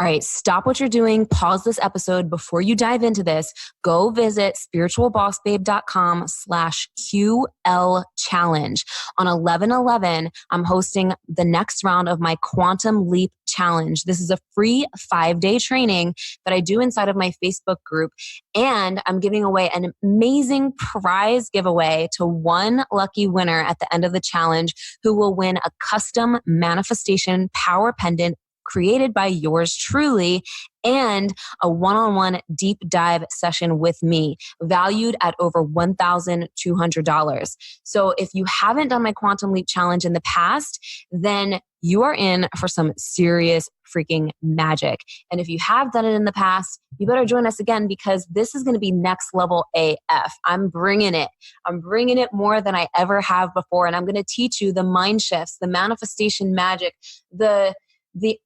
All right, stop what you're doing. Pause this episode before you dive into this. Go visit spiritualbossbabe.com/QL challenge. On 11/11, I'm hosting the next round of my Quantum Leap Challenge. This is a free 5-day training that I do inside of my Facebook group. And I'm giving away an amazing prize giveaway to one lucky winner at the end of the challenge who will win a custom manifestation power pendant created by yours truly, and a one-on-one deep dive session with me, valued at over $1,200. So if you haven't done my Quantum Leap Challenge in the past, then you are in for some serious freaking magic. And if you have done it in the past, you better join us again, because this is going to be next level AF. I'm bringing it. I'm bringing it more than I ever have before. And I'm going to teach you the mind shifts, the manifestation magic, the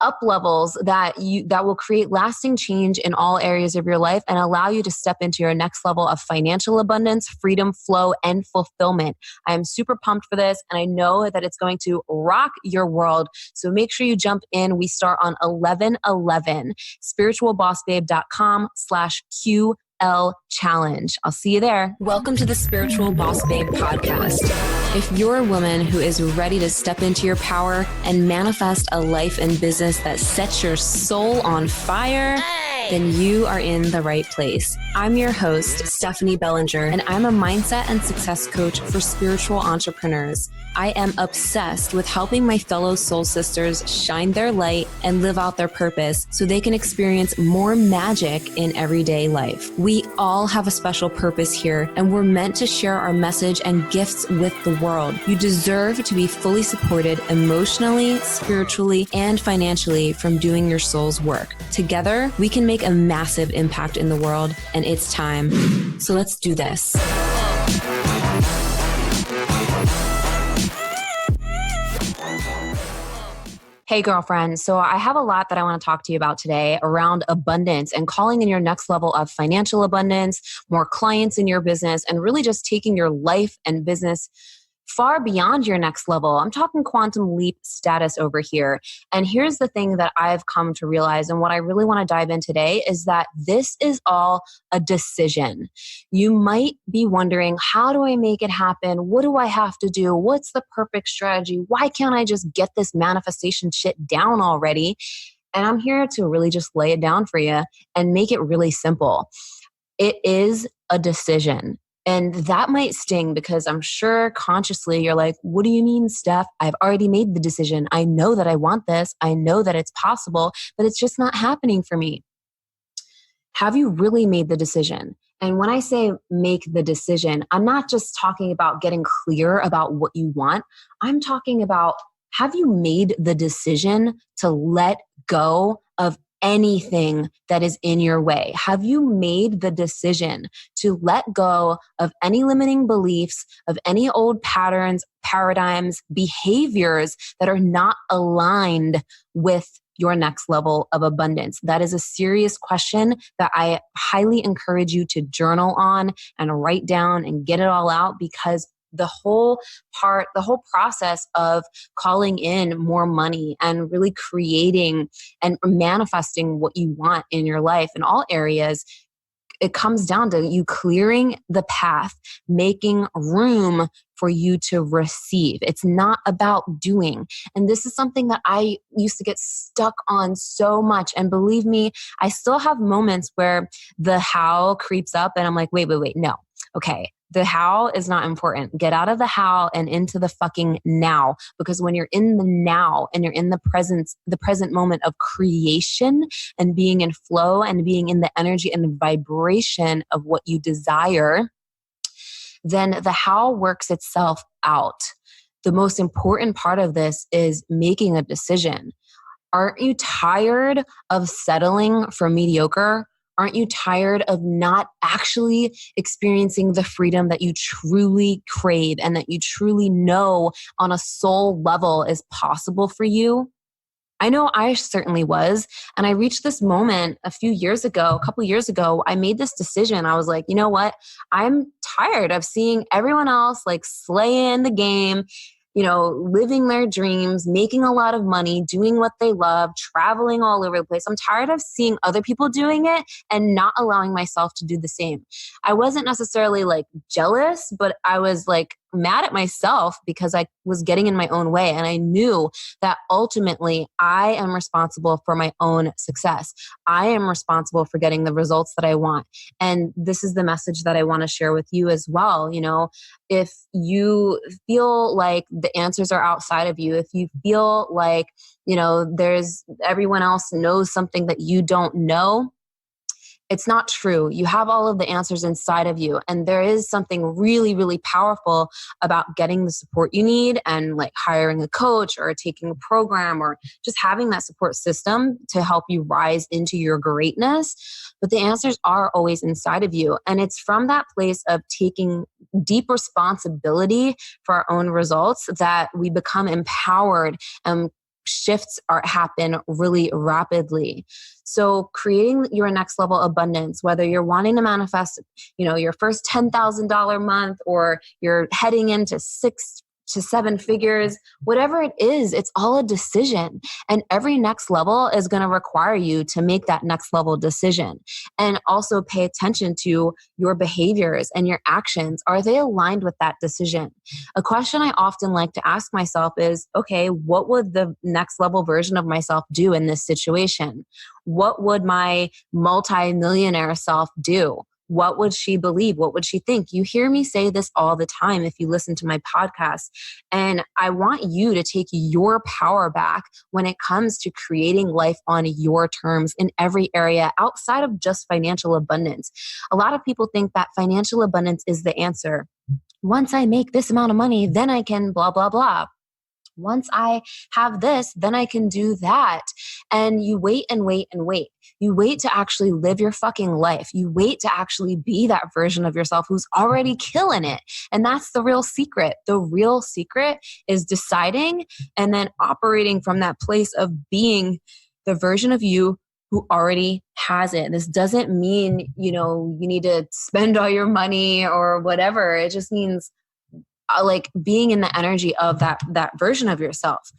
up levels that will create lasting change in all areas of your life and allow you to step into your next level of financial abundance, freedom, flow, and fulfillment. I am super pumped for this, and I know that it's going to rock your world. So make sure you jump in. We start on 11/11, spiritualbossbabe.com/QL challenge. I'll see you there. Welcome to the Spiritual Boss Babe podcast. If you're a woman who is ready to step into your power and manifest a life and business that sets your soul on fire, then you are in the right place. I'm your host, Stephanie Bellinger, and I'm a mindset and success coach for spiritual entrepreneurs. I am obsessed with helping my fellow soul sisters shine their light and live out their purpose so they can experience more magic in everyday life. We all have a special purpose here, and we're meant to share our message and gifts with the world. You deserve to be fully supported emotionally, spiritually, and financially from doing your soul's work. Together, we can make a massive impact in the world, and it's time. So let's do this. Hey girlfriend, so I have a lot that I want to talk to you about today around abundance and calling in your next level of financial abundance, more clients in your business, and really just taking your life and business far beyond your next level. I'm talking quantum leap status over here. And here's the thing that I've come to realize, and what I really want to dive in today is that this is all a decision. You might be wondering, how do I make it happen? What do I have to do? What's the perfect strategy? Why can't I just get this manifestation shit down already? And I'm here to really just lay it down for you and make it really simple. It is a decision. And that might sting, because I'm sure consciously you're like, what do you mean, Steph? I've already made the decision. I know that I want this. I know that it's possible, but it's just not happening for me. Have you really made the decision? And when I say make the decision, I'm not just talking about getting clear about what you want. I'm talking about, have you made the decision to let go of anything that is in your way? Have you made the decision to let go of any limiting beliefs, of any old patterns, paradigms, behaviors that are not aligned with your next level of abundance? That is a serious question that I highly encourage you to journal on and write down and get it all out, because the whole process of calling in more money and really creating and manifesting what you want in your life in all areas, it comes down to you clearing the path, making room for you to receive. It's not about doing. And this is something that I used to get stuck on so much. And believe me, I still have moments where the how creeps up and I'm like, wait, no. Okay. The how is not important. Get out of the how and into the fucking now. Because when you're in the now and you're in the present moment of creation and being in flow and being in the energy and the vibration of what you desire, then the how works itself out. The most important part of this is making a decision. Aren't you tired of settling for mediocre? Aren't you tired of not actually experiencing the freedom that you truly crave and that you truly know on a soul level is possible for you? I know I certainly was. And I reached this moment a couple years ago, I made this decision. I was like, you know what? I'm tired of seeing everyone else like slaying the game, living their dreams, making a lot of money, doing what they love, traveling all over the place. I'm tired of seeing other people doing it and not allowing myself to do the same. I wasn't necessarily like jealous, but I was like mad at myself because I was getting in my own way. And I knew that ultimately I am responsible for my own success. I am responsible for getting the results that I want. And this is the message that I want to share with you as well. If you feel like the answers are outside of you, if you feel like, there's everyone else knows something that you don't know, it's not true. You have all of the answers inside of you. And there is something really, really powerful about getting the support you need and like hiring a coach or taking a program or just having that support system to help you rise into your greatness. But the answers are always inside of you. And it's from that place of taking deep responsibility for our own results that we become empowered and shifts happen really rapidly. So creating your next level abundance, whether you're wanting to manifest, your first $10,000 month, or you're heading into 6 to 7 figures, whatever it is, it's all a decision. And every next level is going to require you to make that next level decision. And also pay attention to your behaviors and your actions. Are they aligned with that decision? A question I often like to ask myself is, okay, what would the next level version of myself do in this situation? What would my multi-millionaire self do? What would she believe? What would she think? You hear me say this all the time if you listen to my podcast. And I want you to take your power back when it comes to creating life on your terms in every area outside of just financial abundance. A lot of people think that financial abundance is the answer. Once I make this amount of money, then I can blah, blah, blah. Once I have this, then I can do that. And you wait and wait and wait. You wait to actually live your fucking life. You wait to actually be that version of yourself who's already killing it. And that's the real secret. The real secret is deciding and then operating from that place of being the version of you who already has it. This doesn't mean, you need to spend all your money or whatever. It just means like being in the energy of that version of yourself.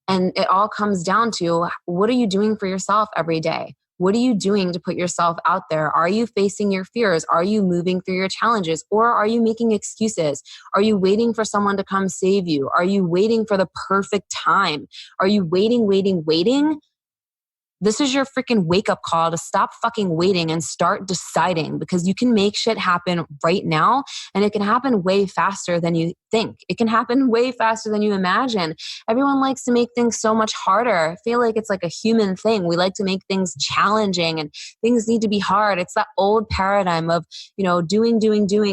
And it all comes down to, what are you doing for yourself every day? What are you doing to put yourself out there? Are you facing your fears? Are you moving through your challenges? Or are you making excuses? Are you waiting for someone to come save you? Are you waiting for the perfect time? Are you waiting? This is your freaking wake-up call to stop fucking waiting and start deciding, because you can make shit happen right now, and it can happen way faster than you think. It can happen way faster than you imagine. Everyone likes to make things so much harder. I feel like it's like a human thing. We like to make things challenging and things need to be hard. It's that old paradigm of, doing,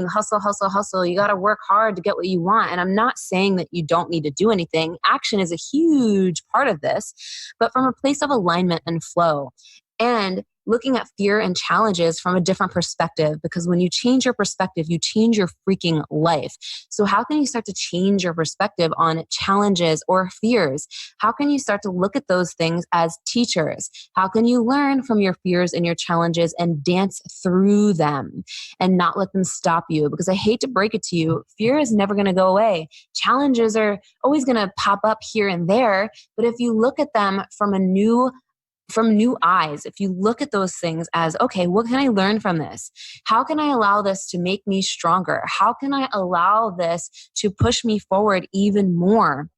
hustle. You got to work hard to get what you want. And I'm not saying that you don't need to do anything. Action is a huge part of this, but from a place of alignment and flow, and looking at fear and challenges from a different perspective, because when you change your perspective, you change your freaking life. So how can you start to change your perspective on challenges or fears? How can you start to look at those things as teachers? How can you learn from your fears and your challenges and dance through them and not let them stop you? Because I hate to break it to you, fear is never going to go away. Challenges are always going to pop up here and there. But if you look at them from new eyes, if you look at those things as, okay, what can I learn from this? How can I allow this to make me stronger? How can I allow this to push me forward even more?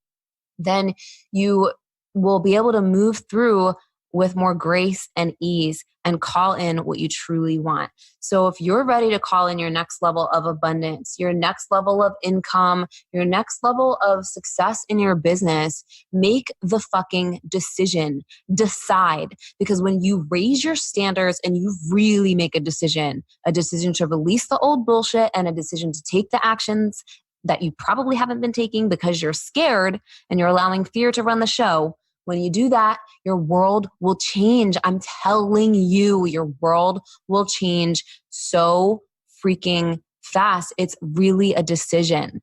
Then you will be able to move through with more grace and ease and call in what you truly want. So if you're ready to call in your next level of abundance, your next level of income, your next level of success in your business, make the fucking decision. Decide. Because when you raise your standards and you really make a decision to release the old bullshit and a decision to take the actions that you probably haven't been taking because you're scared and you're allowing fear to run the show, when you do that, your world will change. I'm telling you, your world will change so freaking fast. It's really a decision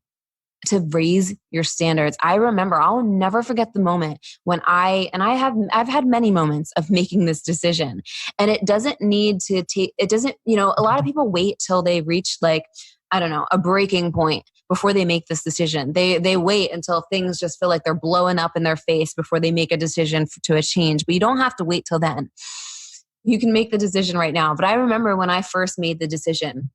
to raise your standards. I remember, I'll never forget the moment when I've had many moments of making this decision, and it doesn't need to take, a lot of people wait till they reach a breaking point before they make this decision. They wait until things just feel like they're blowing up in their face before they make a decision to a change. But you don't have to wait till then. You can make the decision right now. But I remember when I first made the decision,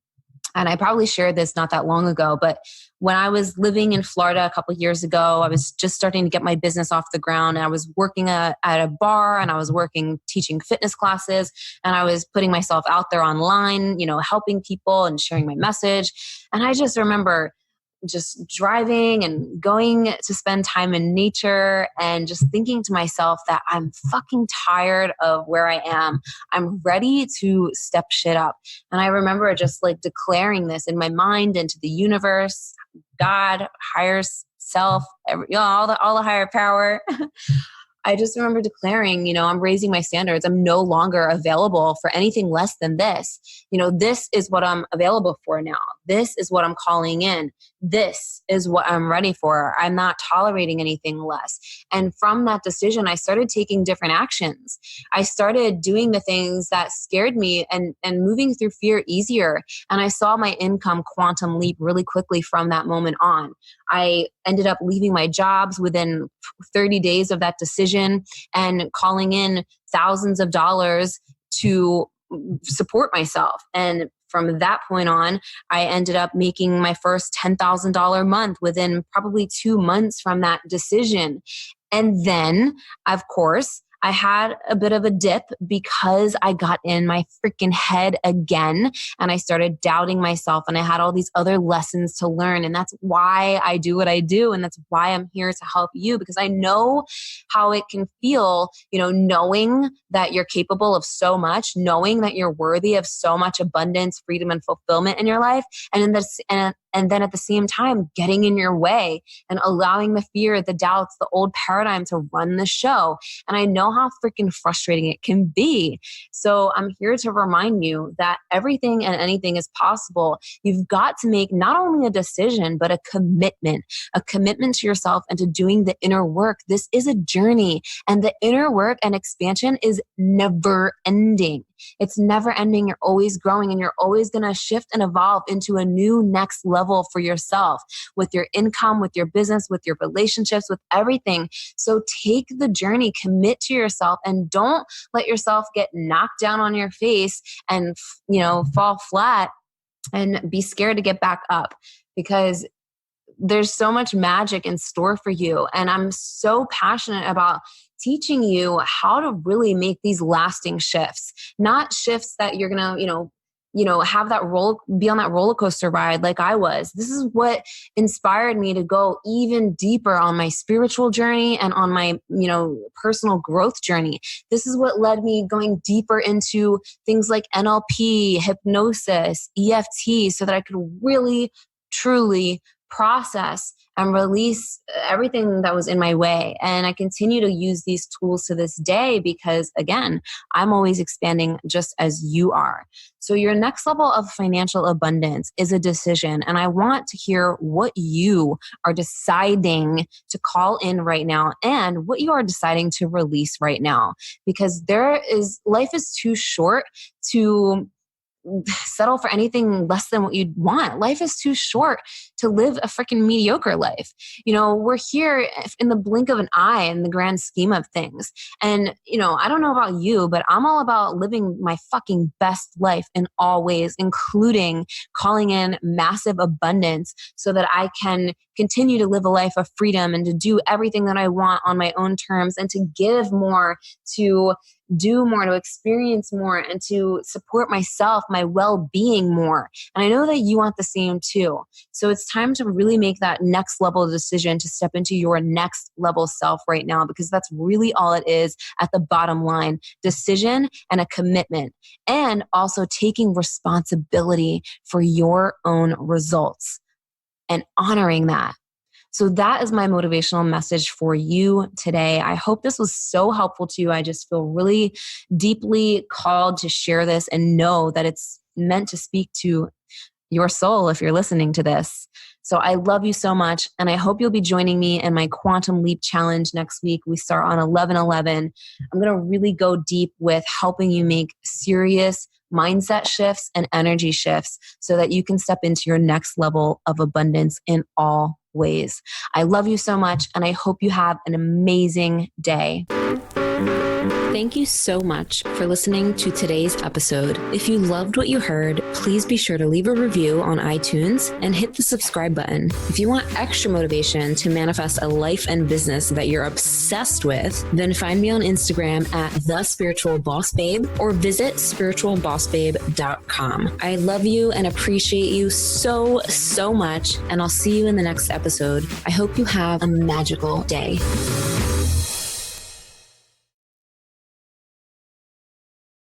and I probably shared this not that long ago, but when I was living in Florida a couple of years ago, I was just starting to get my business off the ground. And I was working at a bar, and I was teaching fitness classes, and I was putting myself out there online, helping people and sharing my message. And I just remember just driving and going to spend time in nature and just thinking to myself that I'm fucking tired of where I am. I'm ready to step shit up. And I remember just like declaring this in my mind into the universe, God, higher self, all the higher power. I just remember declaring, I'm raising my standards. I'm no longer available for anything less than this. This is what I'm available for now. This is what I'm calling in. This is what I'm ready for. I'm not tolerating anything less. And from that decision, I started taking different actions. I started doing the things that scared me and moving through fear easier. And I saw my income quantum leap really quickly from that moment on. I ended up leaving my jobs within 30 days of that decision and calling in thousands of dollars to support myself. And from that point on, I ended up making my first $10,000 month within probably 2 months from that decision. And then, of course, I had a bit of a dip because I got in my freaking head again and I started doubting myself, and I had all these other lessons to learn. And that's why I do what I do. And that's why I'm here to help you, because I know how it can feel, knowing that you're capable of so much, knowing that you're worthy of so much abundance, freedom, and fulfillment in your life. And then at the same time, getting in your way and allowing the fear, the doubts, the old paradigm to run the show. And I know how freaking frustrating it can be. So I'm here to remind you that everything and anything is possible. You've got to make not only a decision, but a commitment to yourself and to doing the inner work. This is a journey, and the inner work and expansion is never ending. It's never ending. You're always growing, and you're always going to shift and evolve into a new next level for yourself with your income, with your business, with your relationships, with everything. So take the journey, commit to yourself, and don't let yourself get knocked down on your face and, fall flat and be scared to get back up, because there's so much magic in store for you. And I'm so passionate about teaching you how to really make these lasting shifts, not shifts that you're going to, have be on that roller coaster ride like I was. This is what inspired me to go even deeper on my spiritual journey and on my, personal growth journey. This is what led me going deeper into things like NLP, hypnosis, EFT, so that I could really, truly process and release everything that was in my way. And I continue to use these tools to this day because, again, I'm always expanding just as you are. So your next level of financial abundance is a decision. And I want to hear what you are deciding to call in right now and what you are deciding to release right now. Because life is too short to settle for anything less than what you'd want. Life is too short to live a freaking mediocre life. We're here in the blink of an eye in the grand scheme of things. And, I don't know about you, but I'm all about living my fucking best life in all ways, including calling in massive abundance so that I can continue to live a life of freedom and to do everything that I want on my own terms and to give more, to do more, to experience more, and to support myself, my well-being more. And I know that you want the same too. So it's time to really make that next level decision to step into your next level self right now, because that's really all it is at the bottom line: decision and a commitment, and also taking responsibility for your own results and honoring that. So that is my motivational message for you today. I hope this was so helpful to you. I just feel really deeply called to share this and know that it's meant to speak to your soul if you're listening to this. So I love you so much. And I hope you'll be joining me in my Quantum Leap Challenge next week. We start on 11/11. I'm going to really go deep with helping you make serious mindset shifts and energy shifts so that you can step into your next level of abundance in all ways. I love you so much, and I hope you have an amazing day. Thank you so much for listening to today's episode. If you loved what you heard, please be sure to leave a review on iTunes and hit the subscribe button. If you want extra motivation to manifest a life and business that you're obsessed with, then find me on Instagram at @thespiritualbossbabe or visit spiritualbossbabe.com. I love you and appreciate you so, so much, and I'll see you in the next episode. I hope you have a magical day.